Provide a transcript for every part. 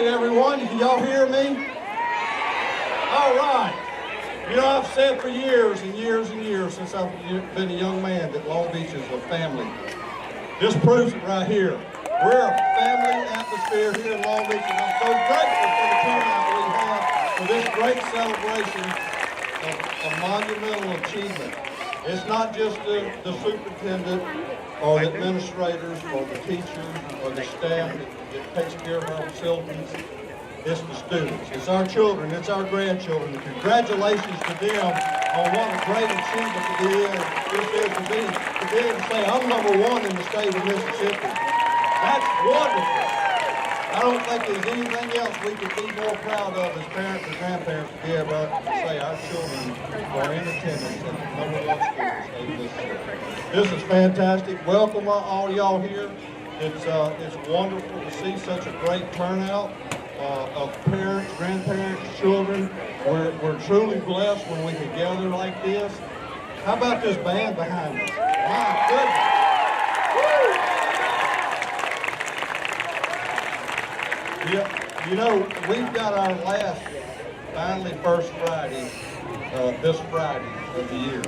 right, everyone. Can y'all hear me? All right. You know, I've said for years and years and years since I've been a young man that Long Beach is a family. This proves it right here. We're a family atmosphere here in Long Beach, and I'm so grateful for the turnout we have for this great celebration of monumental achievement. It's not just the superintendent or the administrators or the teachers or the staff that takes care of our facilities. It's the students. It's our children. It's our grandchildren. Congratulations to them on what a great achievement this is to be able to say, I'm #1 in the state of Mississippi. That's wonderful. I don't think there's anything else we could be more proud of as parents and grandparents to be able to say our children are in attendance at the #1 school in the state of Mississippi. This is fantastic. Welcome all y'all here. It's wonderful to see such a great turnout of parents, grandparents, children. We're truly blessed when we can gather like this. How about this band behind us? My goodness. Yeah, you know, we've got our last, finally first Friday, this Friday of the year.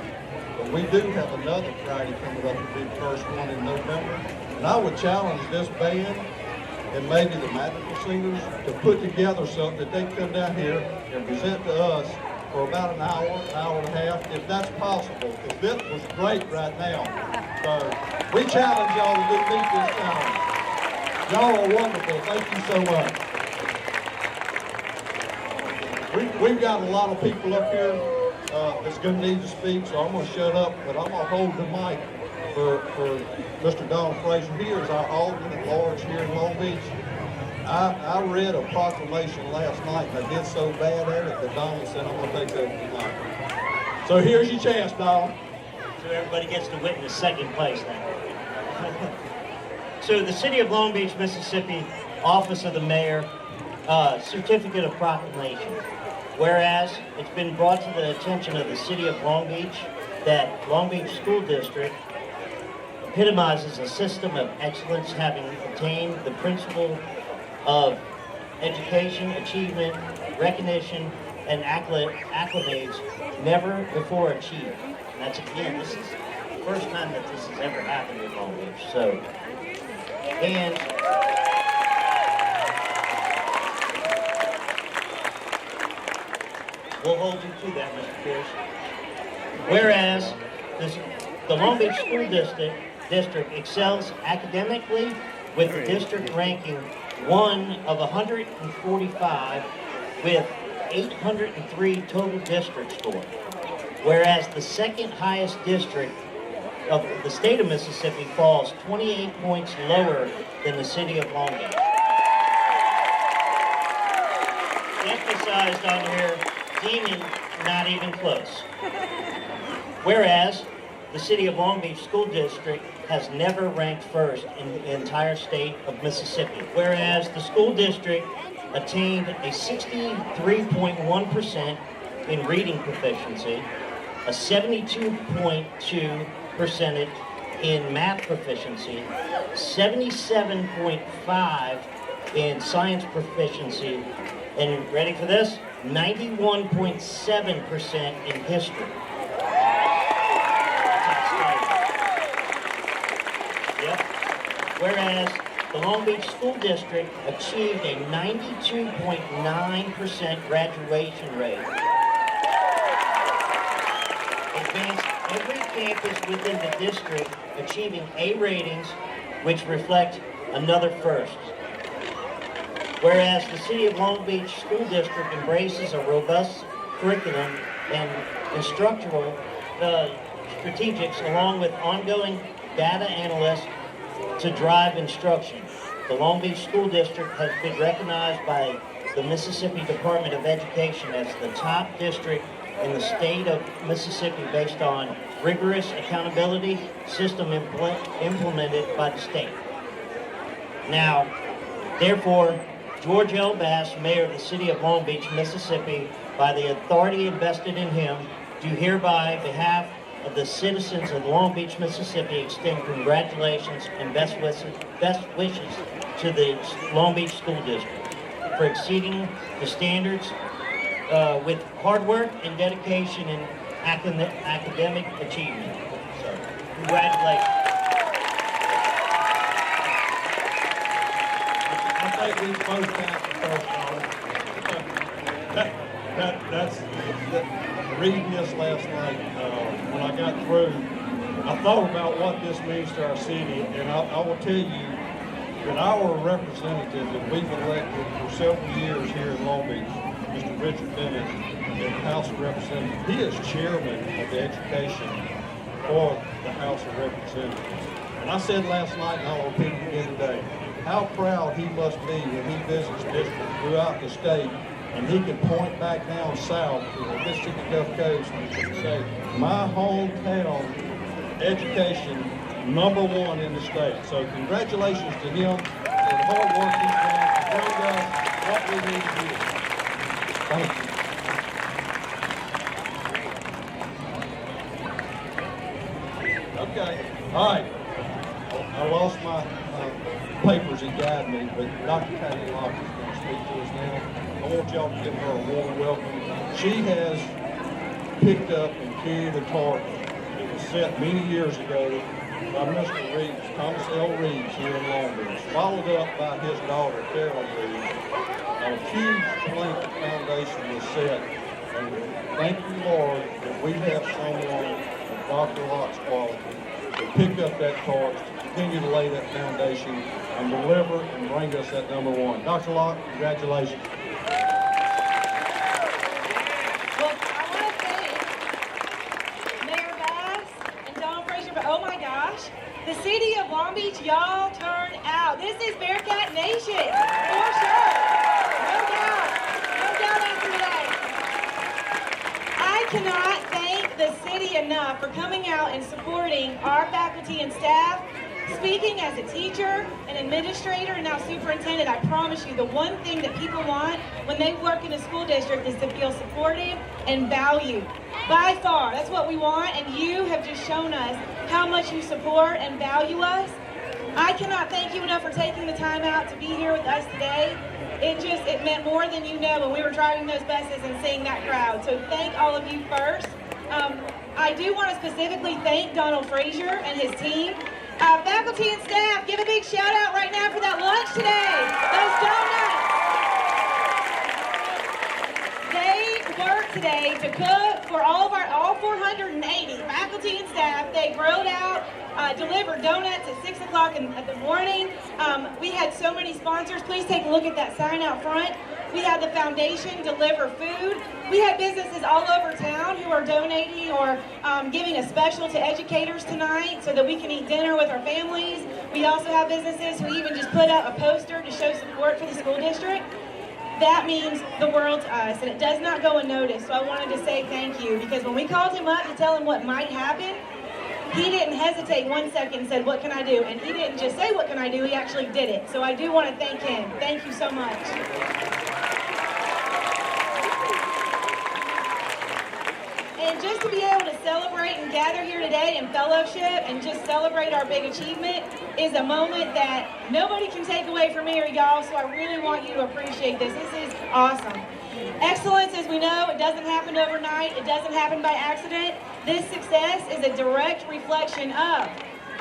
But we do have another Friday coming up to be the first one in November. And I would challenge this band and maybe the Magical Singers to put together something that they come down here and present to us for about an hour and a half, if that's possible. Because this was great right now. So we challenge y'all to meet this challenge. Y'all are wonderful. Thank you so much. We've got a lot of people up here that's going to need to speak, so I'm going to shut up, but I'm going to hold the mic for Mr. Donald Frazier. He is our alderman at large here in Long Beach. I read a proclamation last night, and I did so bad at it that Donald said I'm going to take over tonight. So here's your chance, Donald. So everybody gets to witness second place now. So the City of Long Beach, Mississippi, Office of the Mayor, Certificate of Proclamation. Whereas it's been brought to the attention of the City of Long Beach that Long Beach School District epitomizes a system of excellence, having attained the principle of education, achievement, recognition, and accolades never before achieved. And that's, again, this is the first time that this has ever happened in Long Beach. So, and we'll hold you to that, Mr. Pierce. Whereas the Long Beach School District excels academically with the district ranking 1 of 145 with 803 total district score. Whereas the second highest district of the state of Mississippi falls 28 points lower than the City of Long Beach. Emphasized on here, Demon, not even close. Whereas the City of Long Beach School District has never ranked first in the entire state of Mississippi. Whereas the school district attained a 63.1% in reading proficiency, a 72.2% in math proficiency, 77.5% in science proficiency, and ready for this? 91.7% in history. Yep. Whereas the Long Beach School District achieved a 92.9% graduation rate. Advanced every campus within the district, achieving A ratings, which reflect another first. Whereas the City of Long Beach School District embraces a robust curriculum and instructional strategics along with ongoing data analysts to drive instruction. The Long Beach School District has been recognized by the Mississippi Department of Education as the top district in the state of Mississippi based on rigorous accountability system implemented by the state. Now, therefore, George L. Bass, Mayor of the City of Long Beach, Mississippi, by the authority invested in him, do hereby, on behalf of the citizens of Long Beach, Mississippi, extend congratulations and best wishes to the Long Beach School District. for exceeding the standards with hard work and dedication and academic achievement. So, congratulations. I think we both got the first that's reading this last night, when I got through, I thought about what this means to our city, and I will tell you that our representative that we've elected for several years here in Long Beach, Mr. Richard Bennett, in the House of Representatives, he is chairman of the education for the House of Representatives. And I said last night, and I'll repeat it again today, how proud he must be when he visits districts throughout the state and he can point back down south to the Mississippi Gulf Coast and say, my hometown education #1 in the state. So congratulations to him for the hard work he's done to bring us what we need to do. Thank you. Okay, all right. I lost my papers that guide me, but Dr. Patty Locke is going to speak to us now. I want y'all to give her a warm welcome. She has picked up and carried a torch that was set many years ago by Mr. Reeves, Thomas L. Reeves here in Long Beach, followed up by his daughter, Carolyn Reeves. A huge plank foundation was set, and thank you, Lord, that we have someone of Dr. Locke's quality to pick up that torch, to continue to lay that foundation, and deliver and bring us that #1. Dr. Locke, congratulations. Well, I want to thank Mayor Bass and Donald Frazier, but oh my gosh, the city of Long Beach, y'all turned out. This is Bearcat Nation, for sure. No doubt after today. I cannot thank the city enough for coming out and supporting our faculty and staff. Speaking as a teacher, an administrator, and now superintendent, I promise you the one thing that people want when they work in a school district is to feel supported and valued. By far, that's what we want, and you have just shown us how much you support and value us. I cannot thank you enough for taking the time out to be here with us today. It meant more than you know when we were driving those buses and seeing that crowd. So thank all of you first. I do want to specifically thank Donald Frazier and his team. Faculty and staff, give a big shout out right now for that lunch today. Those donuts. They worked today to cook for all 480 faculty and staff. They grilled out, delivered donuts at 6 o'clock in the morning. We had so many sponsors. Please take a look at that sign out front. We had the foundation deliver food. We had businesses all over town who are donating or giving a special to educators tonight so that we can eat dinner with our families. We also have businesses who even just put up a poster to show support for the school district. That means the world to us, and it does not go unnoticed. So I wanted to say thank you, because when we called him up to tell him what might happen, he didn't hesitate 1 second and said, what can I do? And he didn't just say, what can I do? He actually did it. So I do want to thank him. Thank you so much. And just to be able to celebrate and gather here today in fellowship and just celebrate our big achievement is a moment that nobody can take away from me or y'all, so I really want you to appreciate this. This is awesome. Excellence, as we know, it doesn't happen overnight. It doesn't happen by accident. This success is a direct reflection of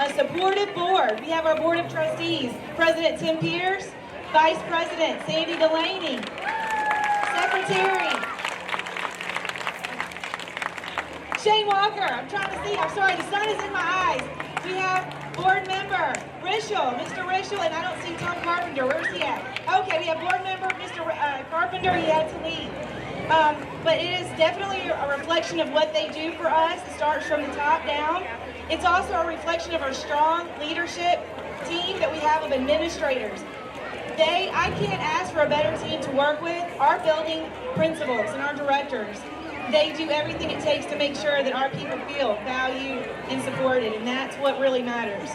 a supportive board. We have our board of trustees, President Tim Pierce, Vice President Sandy Delaney, Secretary Shane Walker. I'm trying to see. I'm sorry, the sun is in my eyes. We have board member Rishel, Mr. Rishel, and I don't see Tom Carpenter. Where's he at? Okay, we have board member Mr. Carpenter. He had to leave. But it is definitely a reflection of what they do for us. It starts from the top down. It's also a reflection of our strong leadership team that we have of administrators. I can't ask for a better team to work with. Our building principals and our directors, they do everything it takes to make sure that our people feel valued and supported, and that's what really matters.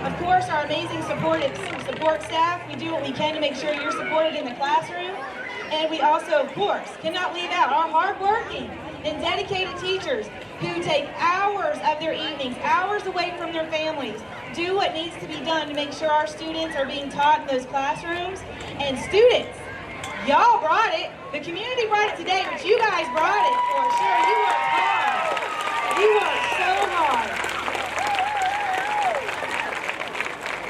Of course, our amazing support staff, we do what we can to make sure you're supported in the classroom. And we also, of course, cannot leave out our hardworking and dedicated teachers who take hours of their evenings, hours away from their families, do what needs to be done to make sure our students are being taught in those classrooms. And students, Y'all brought it. The community brought it today, but you guys brought it for sure. You worked hard. You worked so hard.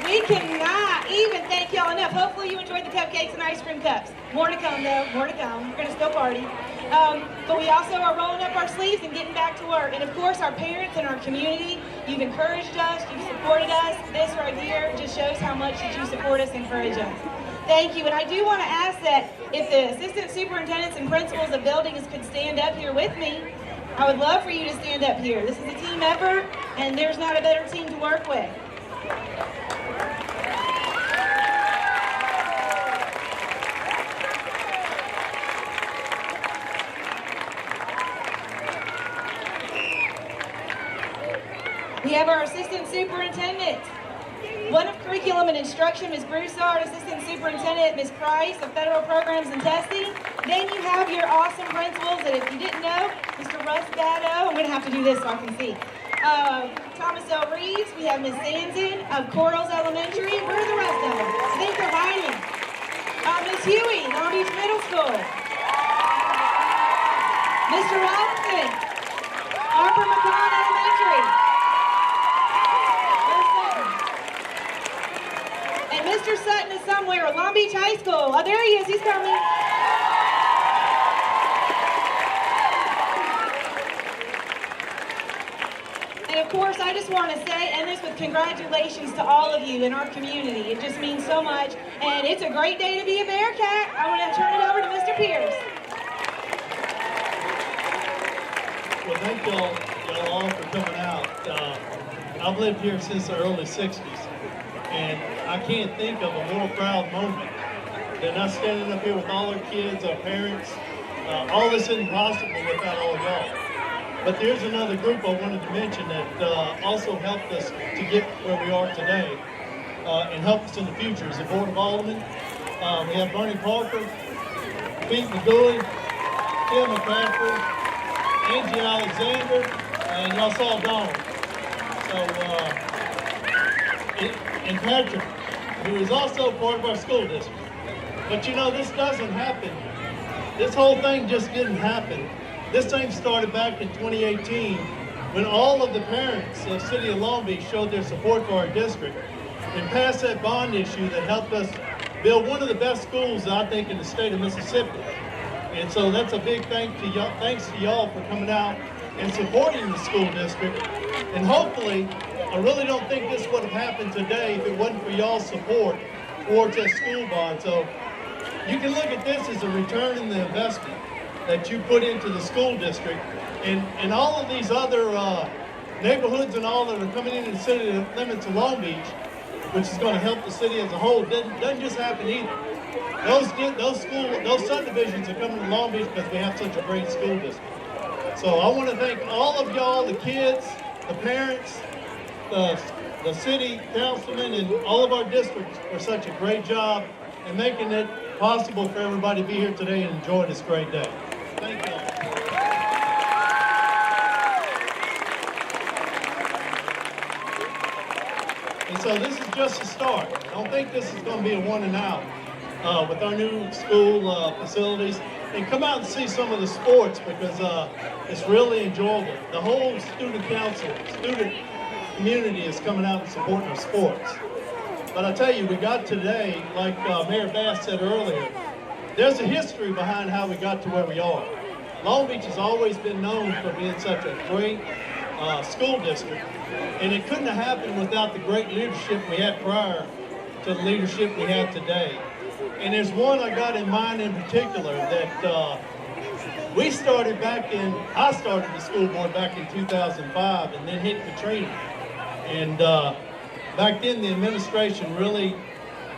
We cannot even thank y'all enough. Hopefully you enjoyed the cupcakes and ice cream cups. More to come though, more to come. We're gonna still party. But we also are rolling up our sleeves and getting back to work. And of course our parents and our community, you've encouraged us, you've supported us. This right here just shows how much that you support us and encourage us. Thank you. And I do want to ask that if the assistant superintendents and principals of buildings could stand up here with me, I would love for you to stand up here. This is a team effort, and there's not a better team to work with. We have our assistant superintendent. One of Curriculum and Instruction, Ms. Broussard, Assistant Superintendent, Ms. Price of Federal Programs and Testing. Then you have your awesome principals, and if you didn't know, Mr. Russ Gatto, I'm going to have to do this so I can see. Thomas L. Reeves, we have Ms. Sanson of Corals Elementary. Where are the rest of them? I think they're hiding. Ms. Huey, Long Beach Middle School. Mr. Robinson, Harper McCon Elementary. And Mr. Sutton is somewhere at Long Beach High School. Oh, there he is. He's coming. And of course, I just want to say, and this with congratulations to all of you in our community. It just means so much. And it's a great day to be a Bearcat. I want to turn it over to Mr. Pierce. Well, thank y'all all for coming out. I've lived here since the early 60s. And I can't think of a more proud moment than us standing up here with all our kids, our parents. All this isn't possible without all of y'all. But there's another group I wanted to mention that also helped us to get where we are today and help us in the future is the Board of Aldermen. We have Bernie Parker, Pete McGooley, Tim McCaffrey, Angie Alexander, and y'all saw Donald. And Patrick, who is also part of our school district. But you know, this doesn't happen. This whole thing just didn't happen. This thing started back in 2018 when all of the parents of the city of Long Beach showed their support for our district and passed that bond issue that helped us build one of the best schools, I think, in the state of Mississippi. And so that's a big thanks to y'all for coming out and supporting the school district. And hopefully, I really don't think this would have happened today if it wasn't for y'all's support towards that school bond. So you can look at this as a return in the investment that you put into the school district. And all of these other neighborhoods and all that are coming into the city limits of Long Beach, which is going to help the city as a whole, doesn't just happen either. Those subdivisions are coming to Long Beach because we have such a great school district. So I want to thank all of y'all, the kids, the parents, the city councilmen, and all of our districts for such a great job in making it possible for everybody to be here today and enjoy this great day. Thank you all. And so this is just a start. I don't think this is going to be a one and out with our new school facilities. And come out and see some of the sports because it's really enjoyable. The whole student council, student community is coming out and supporting our sports. But I tell you, we got today, like Mayor Bass said earlier, there's a history behind how we got to where we are. Long Beach has always been known for being such a great school district, and it couldn't have happened without the great leadership we had prior to the leadership we have today. And there's one I got in mind in particular that I started the school board back in 2005 and then hit Katrina. And back then the administration really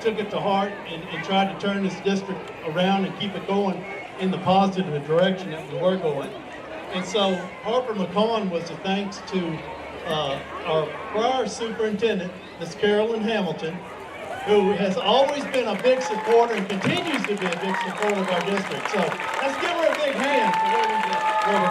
took it to heart and tried to turn this district around and keep it going in the positive direction that we were going. And so Harper McCon was a thanks to our prior superintendent, Ms. Carolyn Hamilton, who has always been a big supporter and continues to be a big supporter of our district. So let's give her a big hand for where we're going.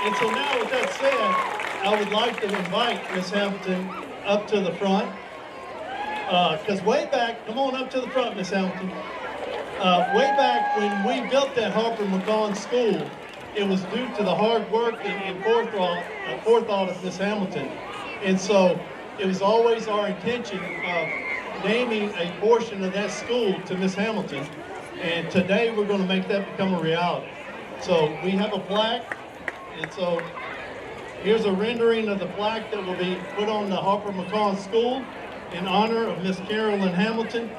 And so now with that said, I would like to invite Ms. Hamilton up to the front. Because way back, come on up to the front, Miss Hamilton. Way back when we built that Harper McCon School, it was due to the hard work and forethought of Miss Hamilton. And so it was always our intention of naming a portion of that school to Miss Hamilton. And today we're going to make that become a reality. So we have a plaque, and so here's a rendering of the plaque that will be put on the Harper McCon School in honor of Miss Carolyn Hamilton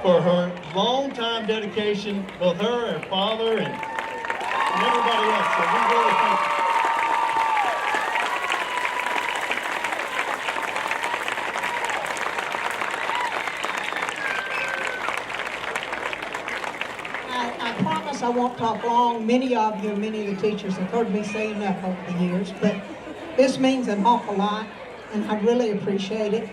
for her long-time dedication, both her, her father, and everybody else. So we really thank you. I promise I won't talk long. Many of you, many of the teachers have heard me say enough over the years, but this means an awful lot, and I really appreciate it.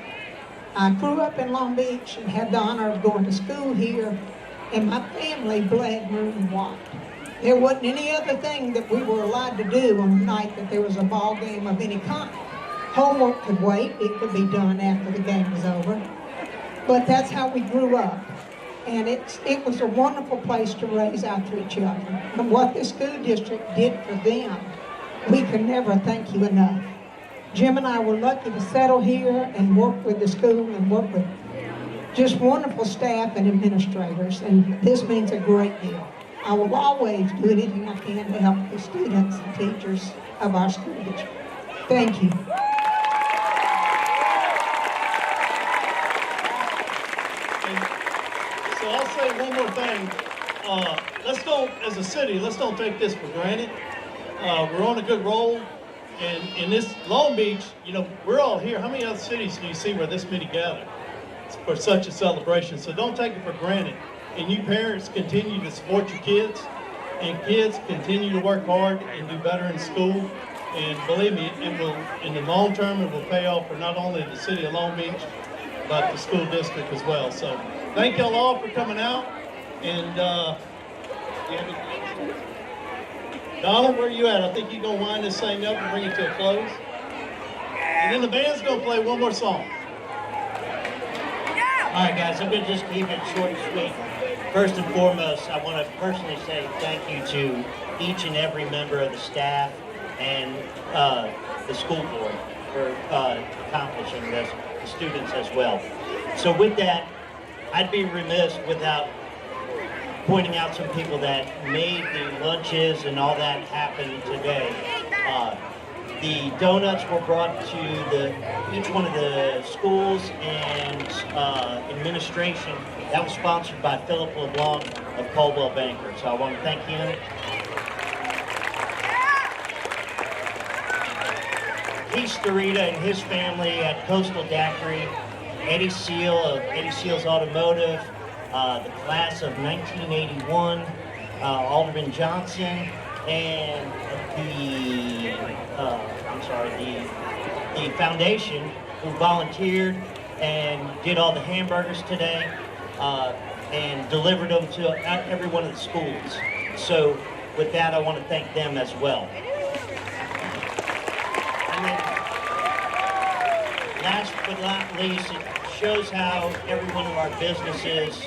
I grew up in Long Beach and had the honor of going to school here, and my family bled blue and white. There wasn't any other thing that we were allowed to do on the night that there was a ball game of any kind. Homework could wait. It could be done after the game was over. But that's how we grew up. And it was a wonderful place to raise our three children. And what the school district did for them, we can never thank you enough. Jim and I were lucky to settle here and work with the school and work with just wonderful staff and administrators, and this means a great deal. I will always do anything I can to help the students and teachers of our school district. Thank you. So I'll say one more thing. Let's don't, as a city, let's don't take this for granted. We're on a good roll. And in this Long Beach, you know, we're all here. How many other cities do you see where this many gather for such a celebration? So don't take it for granted. And you parents continue to support your kids, and kids continue to work hard and do better in school. And believe me, it will, in the long term, it will pay off for not only the city of Long Beach, but the school district as well. So thank y'all all for coming out. And Donald, where you at? I think you're going to wind this thing up and bring it to a close. And then the band's going to play one more song. All right, guys, I'm going to just keep it short and sweet. First and foremost, I want to personally say thank you to each and every member of the staff and the school board for accomplishing this, the students as well. So with that, I'd be remiss without pointing out some people that made the lunches and all that happen today. The donuts were brought to each one of the schools and administration. That was sponsored by Philip LeBlanc of Caldwell Banker. So I want to thank him. Keith Starita and his family at Coastal Daiquiri, Eddie Seal of Eddie Seal's Automotive, the class of 1981, Alderman Johnson, and the foundation who volunteered and did all the hamburgers today and delivered them to every one of the schools. So with that, I want to thank them as well. And then, last but not least, it shows how every one of our businesses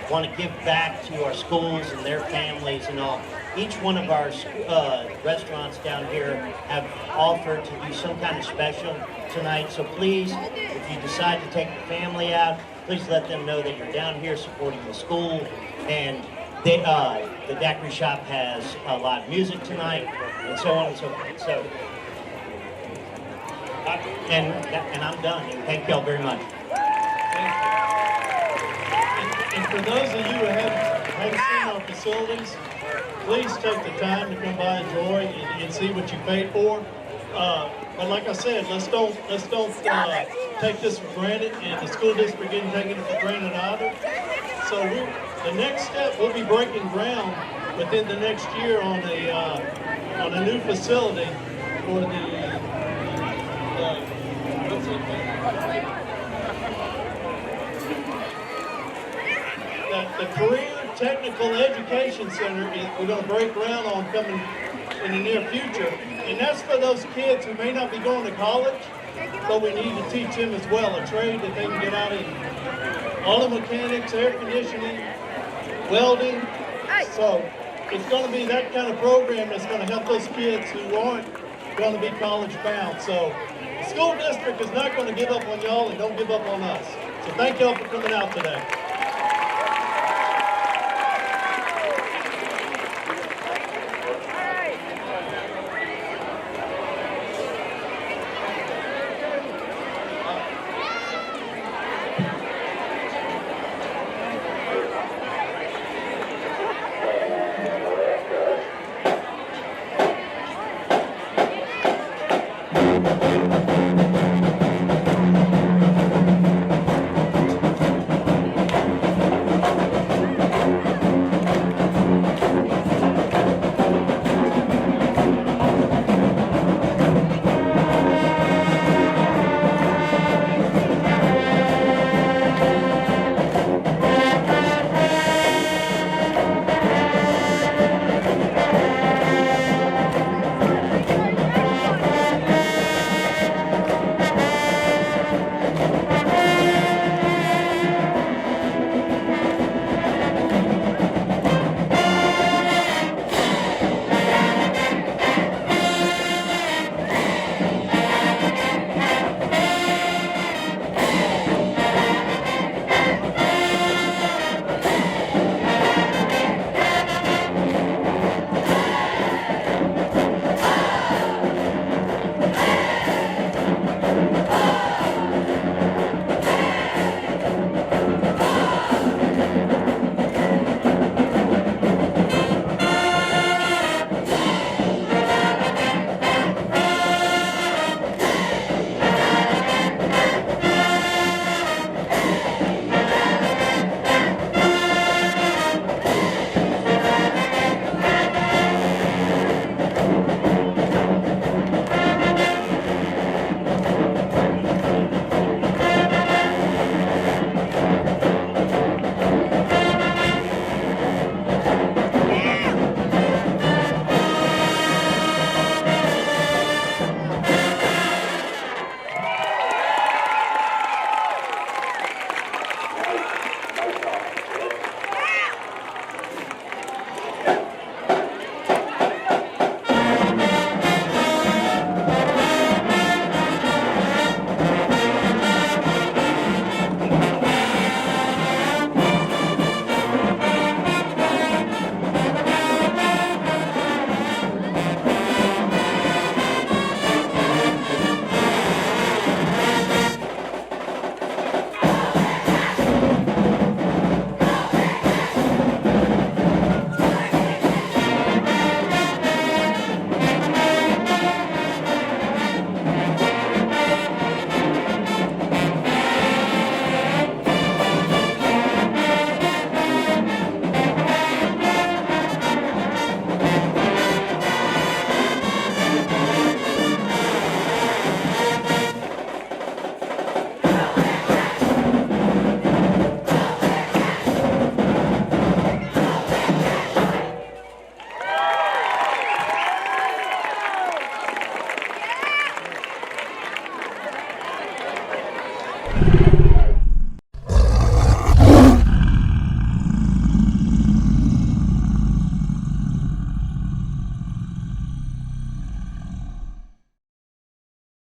want to give back to our schools and their families and all. Each one of our restaurants down here have offered to do some kind of special tonight. So please, if you decide to take the family out, please let them know that you're down here supporting the school. And they, the Daiquiri Shop has a lot of music tonight, and so on and so forth. So, and I'm done. And thank y'all very much. And for those of you who haven't seen our facilities, please take the time to come by, enjoy, and see what you paid for. But like I said, let's don't take this for granted, and the school district isn't taking it for granted either. So the next step, we'll be breaking ground within the next year on a new facility for the Career Technical Education Center. We're going to break ground on coming in the near future, and that's for those kids who may not be going to college, but we need to teach them as well a trade that they can get out in. Auto mechanics, air conditioning, welding. So it's going to be that kind of program that's going to help those kids who aren't going to be college bound. So the school district is not going to give up on y'all, and don't give up on us. So thank y'all for coming out today.